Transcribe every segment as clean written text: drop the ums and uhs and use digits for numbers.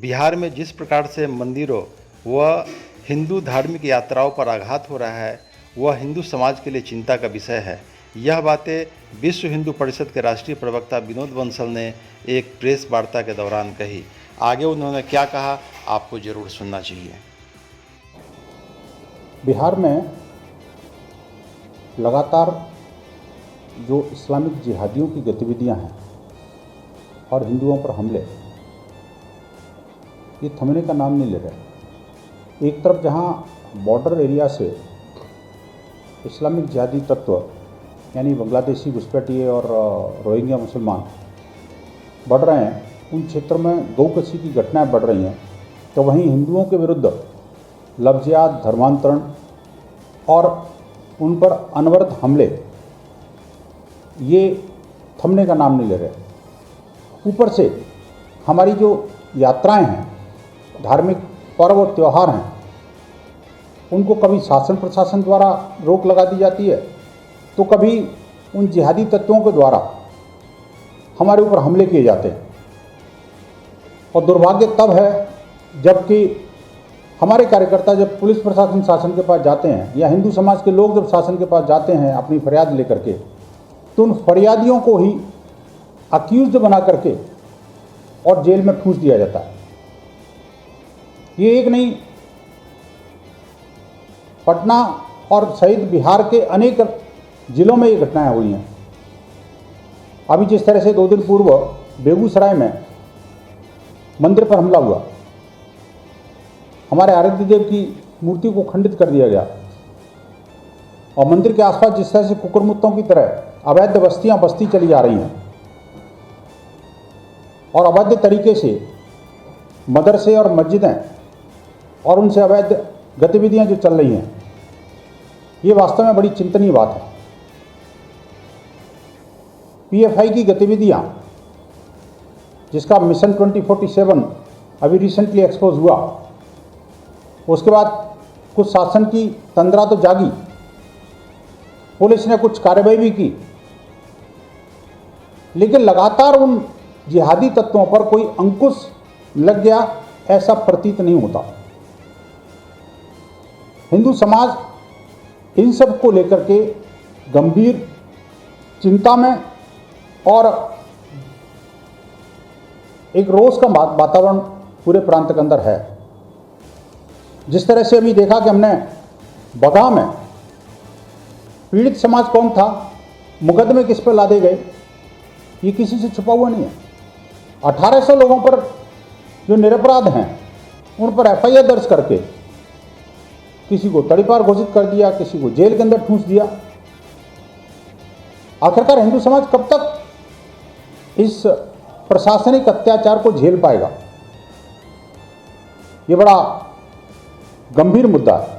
बिहार में जिस प्रकार से मंदिरों व हिंदू धार्मिक यात्राओं पर आघात हो रहा है वह हिंदू समाज के लिए चिंता का विषय है। यह बातें विश्व हिंदू परिषद के राष्ट्रीय प्रवक्ता विनोद बंसल ने एक प्रेस वार्ता के दौरान कही। आगे उन्होंने क्या कहा आपको ज़रूर सुनना चाहिए। बिहार में लगातार जो इस्लामिक जिहादियों की गतिविधियां हैं और हिंदुओं पर हमले, ये थमने का नाम नहीं ले रहे। एक तरफ जहां बॉर्डर एरिया से इस्लामिक जिहादी तत्व यानी बांग्लादेशी घुसपैठिए और रोहिंग्या मुसलमान बढ़ रहे हैं, उन क्षेत्रों में गौकशी की घटनाएं बढ़ रही हैं, तो वहीं हिंदुओं के विरुद्ध लफ्ज़ियात, धर्मांतरण और उन पर अनवरत हमले ये थमने का नाम नहीं ले रहे। ऊपर से हमारी जो यात्राएं हैं, धार्मिक पर्व और त्यौहार हैं, उनको कभी शासन प्रशासन द्वारा रोक लगा दी जाती है तो कभी उन जिहादी तत्वों के द्वारा हमारे ऊपर हमले किए जाते हैं। और दुर्भाग्य तब है जबकि हमारे कार्यकर्ता जब पुलिस प्रशासन शासन के पास जाते हैं या हिंदू समाज के लोग जब शासन के पास जाते हैं अपनी फरियाद लेकर के, तो उन फरियादियों को ही अक्यूज्ड बना करके और जेल में ठूंस दिया जाता है। ये एक नहीं, पटना और सहित बिहार के अनेक जिलों में ये घटनाएं हुई हैं। अभी जिस तरह से 2 दिन पूर्व बेगूसराय में मंदिर पर हमला हुआ, हमारे आराध्य देव की मूर्ति को खंडित कर दिया गया और मंदिर के आसपास जिस तरह से कुकुरमुत्तों की तरह अवैध बस्तियां बस्ती चली जा रही हैं और अवैध तरीके से मदरसे और मस्जिदें और उनसे अवैध गतिविधियां जो चल रही हैं, ये वास्तव में बड़ी चिंतनीय बात है। पीएफआई की गतिविधियां, जिसका मिशन 2047 अभी रिसेंटली एक्सपोज हुआ, उसके बाद कुछ शासन की तंद्रा तो जागी, पुलिस ने कुछ कार्रवाई भी की, लेकिन लगातार उन जिहादी तत्वों पर कोई अंकुश लग गया ऐसा प्रतीत नहीं होता। हिंदू समाज इन सब को लेकर के गंभीर चिंता में और एक रोष का वातावरण पूरे प्रांत के अंदर है। जिस तरह से अभी देखा कि हमने बगहा में पीड़ित समाज कौन था, मुकदमे किस पर लादे गए, ये किसी से छुपा हुआ नहीं है। 1800 लोगों पर जो निरपराध हैं उन पर एफआईआर दर्ज करके किसी को तड़ीपार घोषित कर दिया, किसी को जेल के अंदर ठूंस दिया। आखिरकार हिंदू समाज कब तक इस प्रशासनिक अत्याचार को झेल पाएगा? ये बड़ा गंभीर मुद्दा है।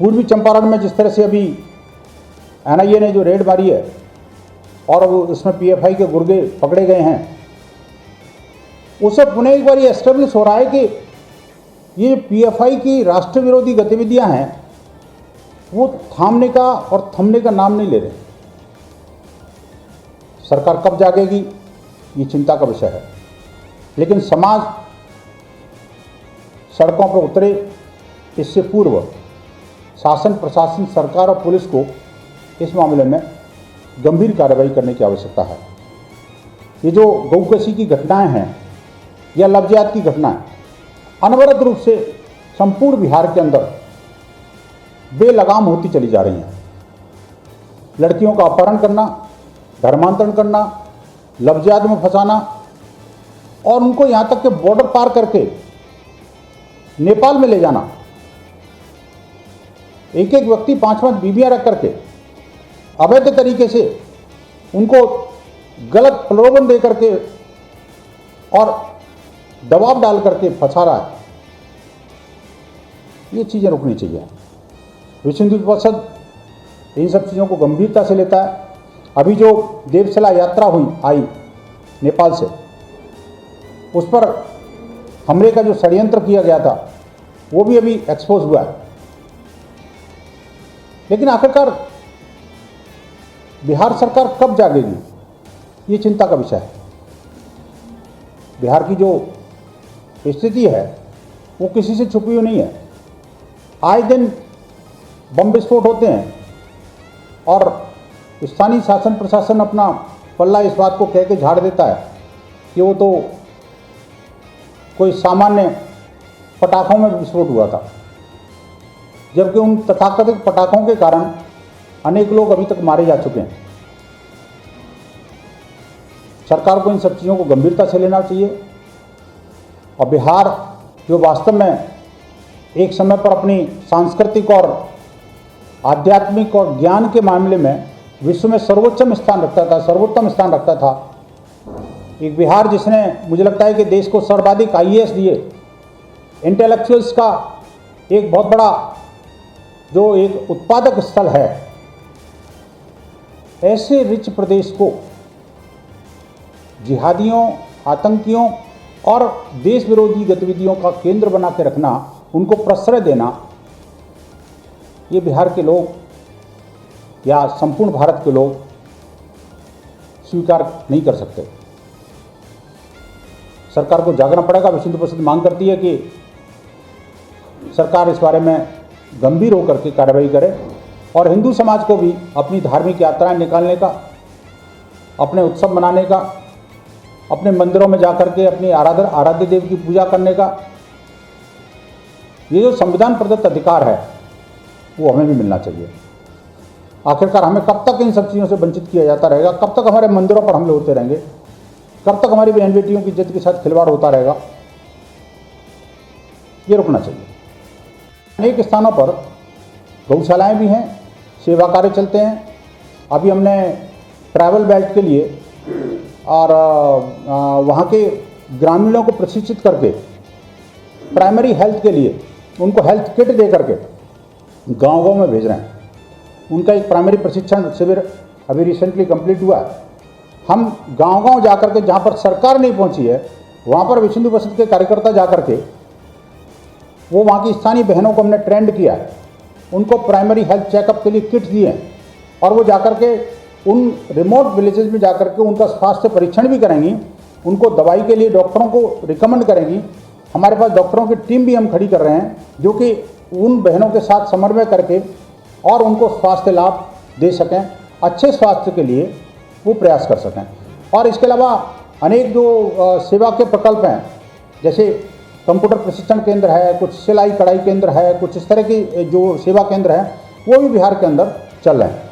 पूर्वी चंपारण में जिस तरह से अभी एनआईए ने जो रेड मारी है और उसमें पीएफआई के गुर्गे पकड़े गए हैं, उससे पुनः एक बार ये एस्टेब्लिश हो रहा है कि ये पीएफआई की राष्ट्र विरोधी गतिविधियां हैं, वो थामने का और थमने का नाम नहीं ले रहे। सरकार कब जागेगी, ये चिंता का विषय है। लेकिन समाज सड़कों पर उतरे इससे पूर्व शासन प्रशासन, सरकार और पुलिस को इस मामले में गंभीर कार्रवाई करने की आवश्यकता है। ये जो गौकशी की घटनाएं हैं या लफ्ज़ियात की घटनाएं अनवरत रूप से संपूर्ण बिहार के अंदर बेलगाम होती चली जा रही हैं। लड़कियों का अपहरण करना, धर्मांतरण करना, लफ्ज़ियात में फंसाना और उनको यहाँ तक कि बॉर्डर पार करके नेपाल में ले जाना। एक एक व्यक्ति 5-5 बीवियां रख करके अवैध तरीके से उनको गलत प्रलोभन दे करके और दबाव डाल करके फंसा रहा है। ये चीज़ें रुकनी चाहिए। विश्व हिंदू परिषद इन सब चीज़ों को गंभीरता से लेता है। अभी जो देवशिला यात्रा आई नेपाल से, उस पर हमले का जो षड्यंत्र किया गया था वो भी अभी एक्सपोज हुआ है। लेकिन आखिरकार बिहार सरकार कब जागेगी, ये चिंता का विषय है। बिहार की जो स्थिति है वो किसी से छुपी हुई नहीं है। आए दिन बम विस्फोट होते हैं और स्थानीय शासन प्रशासन अपना पल्ला इस बात को कह के झाड़ देता है कि वो तो कोई सामान्य पटाखों में विस्फोट हुआ था, जबकि उन तथाकथित पटाखों के कारण अनेक लोग अभी तक मारे जा चुके हैं। सरकार को इन सब चीज़ों को गंभीरता से लेना चाहिए और बिहार जो वास्तव में एक समय पर अपनी सांस्कृतिक और आध्यात्मिक और ज्ञान के मामले में विश्व में सर्वोत्तम स्थान रखता था, एक बिहार जिसने मुझे लगता है कि देश को सर्वाधिक आईएएस दिए, इंटेलेक्चुअल्स का एक बहुत बड़ा जो एक उत्पादक स्थल है, ऐसे रिच प्रदेश को जिहादियों, आतंकियों और देश विरोधी गतिविधियों का केंद्र बना के रखना, उनको प्रश्रय देना, ये बिहार के लोग या संपूर्ण भारत के लोग स्वीकार नहीं कर सकते। सरकार को जागना पड़ेगा। विश्व हिंदू परिषद मांग करती है कि सरकार इस बारे में गंभीर होकर के कार्रवाई करे और हिंदू समाज को भी अपनी धार्मिक यात्राएं निकालने का, अपने उत्सव मनाने का, अपने मंदिरों में जाकर के अपनी आराध्य देव की पूजा करने का ये जो संविधान प्रदत्त अधिकार है वो हमें भी मिलना चाहिए। आखिरकार हमें कब तक इन सब चीज़ों से वंचित किया जाता रहेगा? कब तक हमारे मंदिरों पर हमले होते रहेंगे? कब तक हमारी बहन बेटियों की इज्जत के साथ खिलवाड़ होता रहेगा? ये रुकना चाहिए। अनेक स्थानों पर गौशालाएं भी हैं, सेवा कार्य चलते हैं। अभी हमने ट्रैवल बेल्ट के लिए और वहाँ के ग्रामीणों को प्रशिक्षित करके प्राइमरी हेल्थ के लिए उनको हेल्थ किट दे करके गाँव-गाँव में भेज रहे हैं। उनका एक प्राइमरी प्रशिक्षण शिविर अभी रिसेंटली कंप्लीट हुआ है। हम गांव-गांव जाकर के जहां पर सरकार नहीं पहुंची है वहां पर विश्व हिंदू परिषद के कार्यकर्ता जाकर के वो वहां की स्थानीय बहनों को हमने ट्रेंड किया है, उनको प्राइमरी हेल्थ चेकअप के लिए किट्स दिए हैं और वो जाकर के उन रिमोट विलेजेस में जाकर के उनका स्वास्थ्य परीक्षण भी करेंगी, उनको दवाई के लिए डॉक्टरों को रिकमेंड करेंगी। हमारे पास डॉक्टरों की टीम भी हम खड़ी कर रहे हैं जो कि उन बहनों के साथ समन्वय करके और उनको स्वास्थ्य लाभ दे सकें, अच्छे स्वास्थ्य के लिए वो प्रयास कर सकें। और इसके अलावा अनेक जो सेवा के प्रकल्प हैं, जैसे कंप्यूटर प्रशिक्षण केंद्र है, कुछ सिलाई कढ़ाई केंद्र है, कुछ इस तरह की जो सेवा केंद्र हैं वो भी बिहार के अंदर चल रहे हैं।